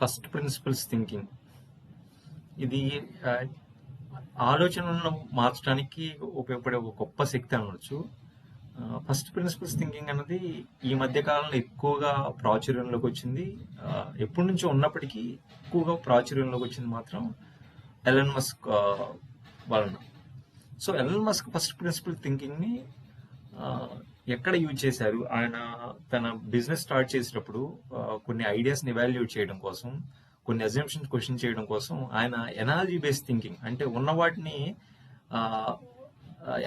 First principles thinking ఇది ఆ, ఆలోచనలను మార్చడానికి ఉపయోగపడే ఒక గొప్ప శక్తి అనవచ్చు. ఫస్ట్ ప్రిన్సిపల్స్ థింకింగ్ అన్నది ఈ మధ్య కాలంలో ఎక్కువగా ప్రాచుర్యంలోకి వచ్చింది. ఎప్పటి నుంచో ఉన్నప్పటికీ ఎక్కువగా ప్రాచుర్యంలోకి వచ్చింది మాత్రం ఎలన్ మస్క్ వలన. So Elon Musk first principle థింకింగ్ని ఆ, ఎక్కడ యూజ్ చేశారు? ఆయన తన బిజినెస్ స్టార్ట్ చేసేటప్పుడు కొన్ని ఐడియాస్ని ఎవాల్యుయేట్ చేయడం కోసం, కొన్ని అజంప్షన్స్ క్వశ్చన్ చేయడం కోసం ఆయన ఎనాలజీ బేస్డ్ థింకింగ్, అంటే ఉన్న వాటిని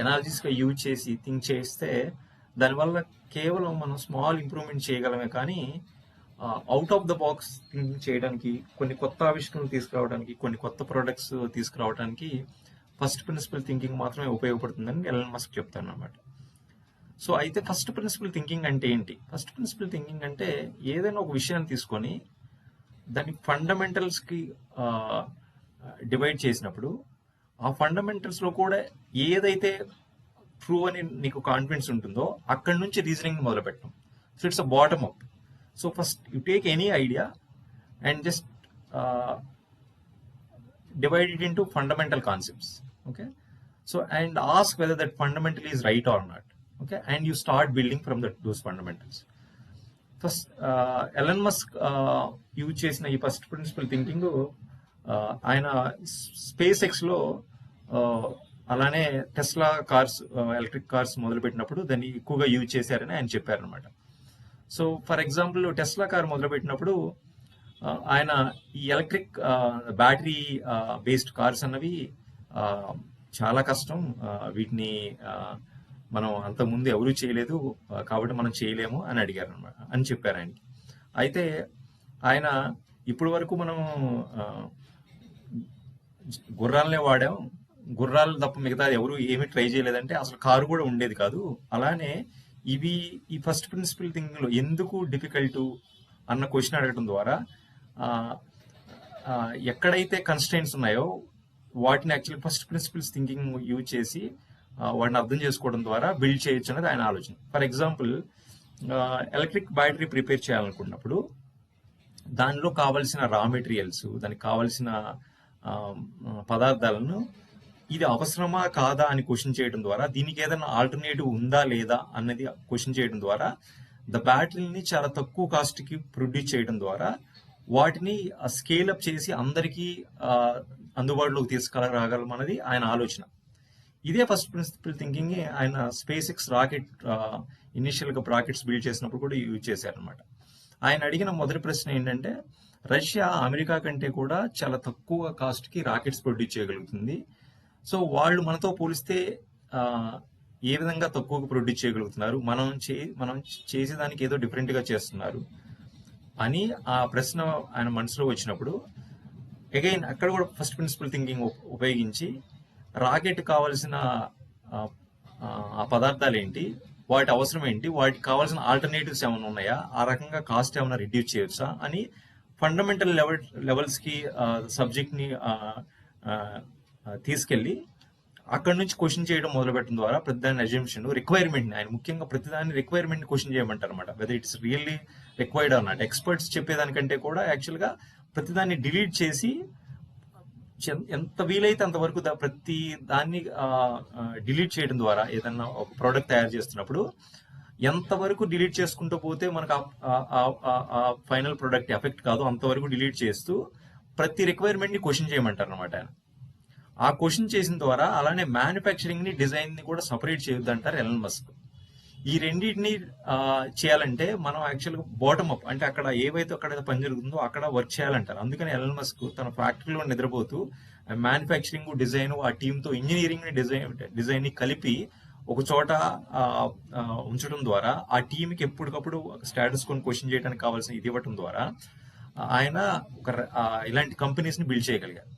ఎనాలజీస్గా యూజ్ చేసి థింక్ చేస్తే దానివల్ల కేవలం మనం స్మాల్ ఇంప్రూవ్మెంట్ చేయగలమే కానీ out of the box thinking చేయడానికి, కొన్ని కొత్త ఆవిష్కరణలు తీసుకురావడానికి, కొన్ని కొత్త ప్రొడక్ట్స్ తీసుకురావడానికి ఫస్ట్ ప్రిన్సిపల్ థింకింగ్ మాత్రమే ఉపయోగపడుతుందని ఎలన్ మస్క్ చెప్తాను అన్నమాట. సో అయితే ఫస్ట్ ప్రిన్సిపల్ థింకింగ్ అంటే ఏంటి? ఫస్ట్ ప్రిన్సిపల్ థింకింగ్ అంటే ఏదైనా ఒక విషయాన్ని తీసుకొని దాని ఫండమెంటల్స్కి డివైడ్ చేసినప్పుడు ఆ ఫండమెంటల్స్లో కూడా ఏదైతే ట్రూ అని నీకు కాన్ఫిడెన్స్ ఉంటుందో అక్కడి నుంచి రీజనింగ్ మొదలు పెట్టడం. So it's a bottom up. So first you take any idea and just divide it into fundamental concepts. Okay, so and ask whether that fundamental is right or not. Okay, and you start building from those fundamentals. First Elon Musk use చేసిన ఈ first principle thinking ఆయన space ఎక్స్లో అలానే Tesla cars, electric cars మొదలుపెట్టినప్పుడు దాన్ని ఎక్కువగా use చేశారని ఆయన చెప్పారనమాట. So for example Tesla car మొదలుపెట్టినప్పుడు ఆయన ఈ ఎలక్ట్రిక్ బ్యాటరీ బేస్డ్ కార్స్ అన్నవి చాలా కష్టం, వీటిని మనం అంతకుముందు ఎవరూ చేయలేదు, కాబట్టి మనం చేయలేము అని అడిగారు అనమాట, అని చెప్పారు ఆయనకి. అయితే ఆయన ఇప్పటి వరకు మనం గుర్రాలనే వాడాం, గుర్రాలు తప్ప మిగతా ఎవరు ఏమీ ట్రై చేయలేదంటే అసలు కారు కూడా ఉండేది కాదు. అలానే ఇవి ఈ ఫస్ట్ ప్రిన్సిపల్ థింకింగ్లో ఎందుకు డిఫికల్ట్ అన్న క్వశ్చన్ అడగడం ద్వారా ఎక్కడైతే కన్స్ట్రెయింట్స్ ఉన్నాయో వాటిని actually first principles thinking use చేసి వాటిని అర్థం చేసుకోవడం ద్వారా బిల్డ్ చేయొచ్చు అనేది ఆయన ఆలోచన. For example electric battery prepare చేయాలనుకున్నప్పుడు దానిలో కావలసిన రా మెటీరియల్స్, దానికి కావలసిన పదార్థాలను ఇది అవసరమా కాదా అని క్వశ్చన్ చేయడం ద్వారా, దీనికి ఏదైనా ఆల్టర్నేటివ్ ఉందా లేదా అన్నది క్వశ్చన్ చేయడం ద్వారా ద బ్యాటరీని చాలా తక్కువ కాస్ట్కి ప్రొడ్యూస్ చేయడం ద్వారా వాటిని స్కేల్ అప్ చేసి అందరికీ అందుబాటులోకి తీసుకురాగలం అన్నది ఆయన ఆలోచన. ఇదే ఫస్ట్ ప్రిన్సిపల్ థింకింగ్ ఆయన స్పేస్ ఎక్స్ రాకెట్ ఇనిషియల్గా రాకెట్స్ బిల్డ్ చేసినప్పుడు కూడా యూజ్ చేశారనమాట. ఆయన అడిగిన మొదటి ప్రశ్న ఏంటంటే, రష్యా అమెరికా కంటే కూడా చాలా తక్కువ కాస్ట్కి రాకెట్స్ ప్రొడ్యూస్ చేయగలుగుతుంది, సో వాళ్ళు మనతో పోలిస్తే ఏ విధంగా తక్కువగా ప్రొడ్యూస్ చేయగలుగుతున్నారు, మనం చేసేదానికి ఏదో డిఫరెంట్గా చేస్తున్నారు అని ఆ ప్రశ్న ఆయన మనసులో వచ్చినప్పుడు అగైన్ అక్కడ కూడా ఫస్ట్ ప్రిన్సిపల్ థింకింగ్ ఉపయోగించి రాకెట్ కావాల్సిన ఆ పదార్థాలు ఏంటి, వాటి అవసరం ఏంటి, వాటికి కావాల్సిన ఆల్టర్నేటివ్స్ ఏమైనా ఉన్నాయా, ఆ రకంగా కాస్ట్ ఏమైనా రిడ్యూస్ చేయొచ్చా అని ఫండమెంటల్ లెవెల్స్కి సబ్జెక్ట్ని తీసుకెళ్ళి అక్కడి నుంచి క్వశ్చన్ చేయడం మొదలుపెట్టడం ద్వారా ప్రతిదాని అజంప్షన్, రిక్వైర్మెంట్ని, ఆయన ముఖ్యంగా ప్రతిదాని రిక్వైర్మెంట్ని క్వశ్చన్ చేయమంటారు అనమాట. Whether it's really required or not. Experts చెప్పేదానికంటే కూడా యాక్చువల్గా ప్రతిదాన్ని డిలీట్ చేసి ఎంత వీలైతే అంతవరకు ప్రతి దాన్ని డిలీట్ చేయడం ద్వారా ఏదన్నా ఒక ప్రోడక్ట్ తయారు చేస్తున్నప్పుడు ఎంతవరకు డిలీట్ చేసుకుంటూ పోతే మనకు ఫైనల్ ప్రోడక్ట్ ఎఫెక్ట్ కాదు అంతవరకు డిలీట్ చేస్తూ ప్రతి రిక్వైర్మెంట్ని క్వశ్చన్ చేయమంటారు అనమాట ఆయన. ఆ క్వశ్చన్ చేసిన ద్వారా అలానే మ్యానుఫ్యాక్చరింగ్ని, డిజైన్ని కూడా సపరేట్ చేయొద్దు అంటారు ఎలన్ మస్క్. ఈ రెండింటిని చేయాలంటే మనం యాక్చువల్గా బాటమ్ అప్, అంటే అక్కడ ఏవైతే అక్కడ పని జరుగుతుందో అక్కడ వర్క్ చేయాలంటారు. అందుకని ఎలన్ మస్క్ తన ఫ్యాక్టరీలో నిద్రపోతూ మ్యానుఫ్యాక్చరింగ్, డిజైన్, ఆ టీంతో ఇంజనీరింగ్ డిజైన్ని కలిపి ఒక చోట ఉంచడం ద్వారా ఆ టీంకి ఎప్పటికప్పుడు స్టేటస్ కొని క్వశ్చన్ చేయడానికి కావాల్సిన ఇది ఇవ్వటం ద్వారా ఆయన ఒక ఇలాంటి కంపెనీస్ని బిల్డ్ చేయగలిగారు.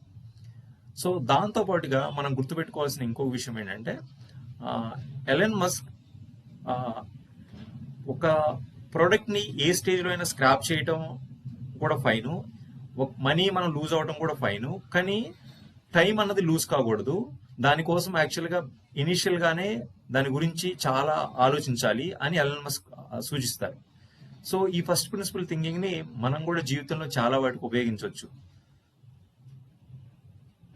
సో దాంతో పాటుగా మనం గుర్తుపెట్టుకోవాల్సిన ఇంకొక విషయం ఏంటంటే, ఎలన్ మస్క్ ఒక ప్రోడక్ట్ని ఏ స్టేజ్లో అయినా స్క్రాప్ చేయటం కూడా ఫైను, మనీ మనం లూజ్ అవడం కూడా ఫైను, కానీ టైం అన్నది లూజ్ కాకూడదు. దానికోసం యాక్చువల్గా ఇనీషియల్గానే దాని గురించి చాలా ఆలోచించాలి అని ఎలన్ మస్క్ సూచిస్తారు. సో ఈ ఫస్ట్ ప్రిన్సిపల్ థింకింగ్ ని మనం కూడా జీవితంలో చాలా వాటికి ఉపయోగించవచ్చు.